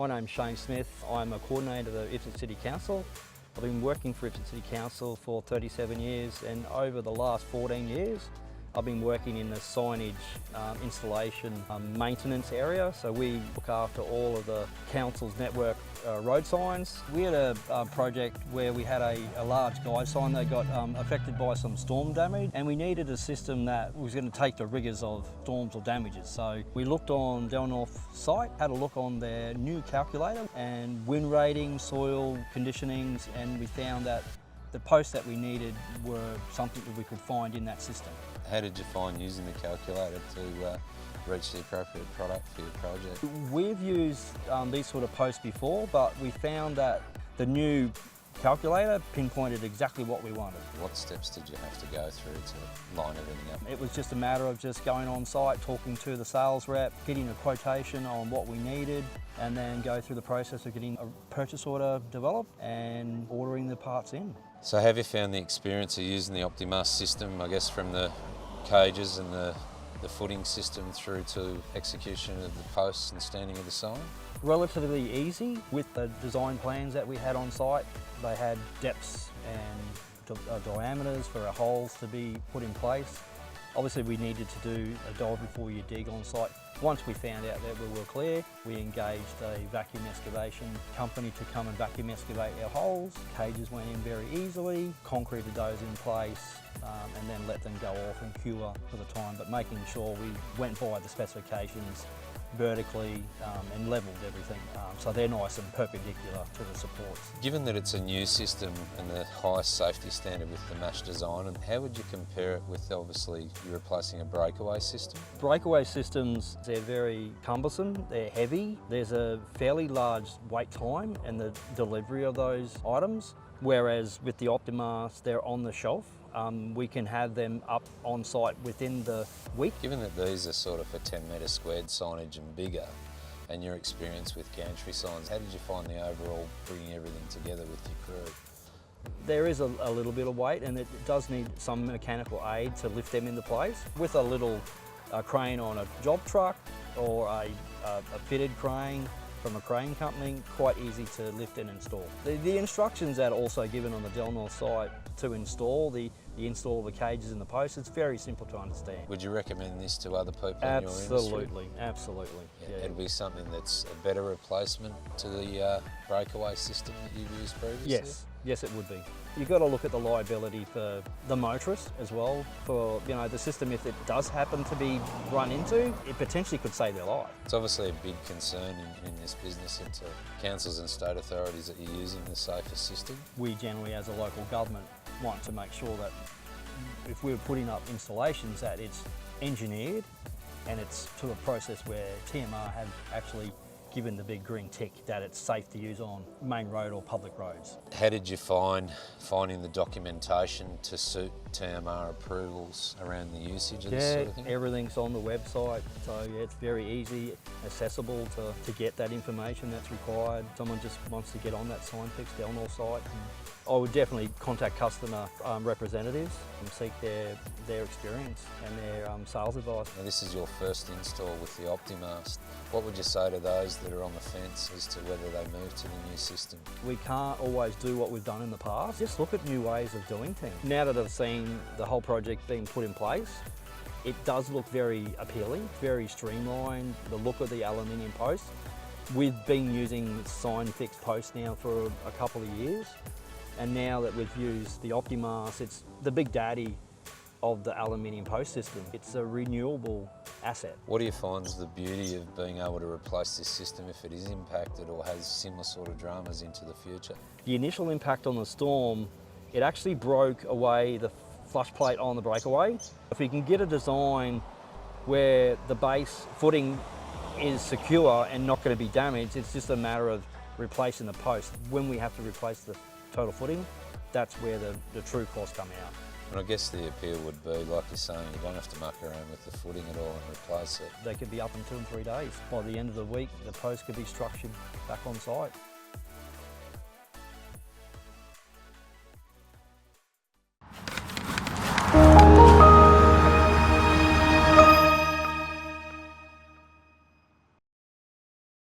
My name's Shane Smith. I'm a coordinator of the Ipswich City Council. I've been working for Ipswich City Council for 37 years, and over the last 14 years I've been working in the signage installation maintenance area. So we look after all of the council's network road signs. We had a project where we had a large guide sign that got affected by some storm damage, and we needed a system that was going to take the rigours of storms or damages. So we looked on Del North site, had a look on their new calculator and wind rating, soil conditionings, and we found that the posts that we needed were something that we could find in that system. How did you find using the calculator to reach the appropriate product for your project? We've used these sort of posts before, but we found that the new calculator pinpointed exactly what we wanted. What steps did you have to go through to line everything up? It was just a matter of just going on site, talking to the sales rep, getting a quotation on what we needed, and then go through the process of getting a purchase order developed and ordering the parts in. So have you found the experience of using the Optimast system, I guess from the cages and the footing system through to execution of the posts and standing of the sign? Relatively easy with the design plans that we had on site. They had depths and diameters for our holes to be put in place. Obviously we needed to do a dive before you dig on site. Once we found out that we were clear, we engaged a vacuum excavation company to come and vacuum excavate our holes. Cages went in very easily, concreted those in place, and then let them go off and cure for the time, but making sure we went by the specifications vertically and levelled everything, so they're nice and perpendicular to the supports. Given that it's a new system and the highest safety standard with the MASH design, and how would you compare it with, obviously you're replacing a breakaway system? Breakaway systems, they're very cumbersome, they're heavy, there's a fairly large wait time in the delivery of those items, whereas with the Optimast, they're on the shelf. We can have them up on site within the week. Given that these are sort of for 10 metre squared signage and bigger, and your experience with gantry signs, how did you find the overall bringing everything together with your crew? There is a little bit of weight, and it does need some mechanical aid to lift them into place. With a little crane on a job truck or a fitted crane from a crane company, quite easy to lift and install. The instructions that are also given on the Del North site to install the install of the cages and the posts, it's very simple to understand. Would you recommend this to other people in your industry? Absolutely, absolutely. Yeah. It'd be something that's a better replacement to the breakaway system that you've used previously? Yes, it would be. You've got to look at the liability for the motorist as well. For the system, if it does happen to be run into, it potentially could save their life. It's obviously a big concern in this business and to councils and state authorities that you're using the safest system. We generally, as a local government, want to make sure that if we're putting up installations, that it's engineered and it's to a process where TMR have actually given the big green tick that it's safe to use on main road or public roads. How did you find finding the documentation to suit TMR approvals around the usage of this sort of thing? Everything's on the website, so yeah, it's very easy, accessible to get that information that's required. Someone just wants to get on that Signfix Del North site. I would definitely contact customer representatives and seek their experience and their sales advice. Now, this is your first install with the Optimast. What would you say to those that are on the fence as to whether they move to the new system? We can't always do what we've done in the past. Just look at new ways of doing things. Now that I've seen the whole project being put in place, it does look very appealing, very streamlined, the look of the aluminium post. We've been using Signfix posts now for a couple of years. And now that we've used the Optimast, it's the big daddy of the aluminium post system. It's a renewable asset. What do you find is the beauty of being able to replace this system if it is impacted or has similar sort of dramas into the future? The initial impact on the storm, it actually broke away the flush plate on the Breakaway. If we can get a design where the base footing is secure and not going to be damaged, it's just a matter of replacing the post. When we have to replace the total footing, that's where the true costs come out. And I guess the appeal would be, like you're saying, you don't have to muck around with the footing at all and replace it. They could be up in 2 and 3 days. By the end of the week, the post could be structured back on site.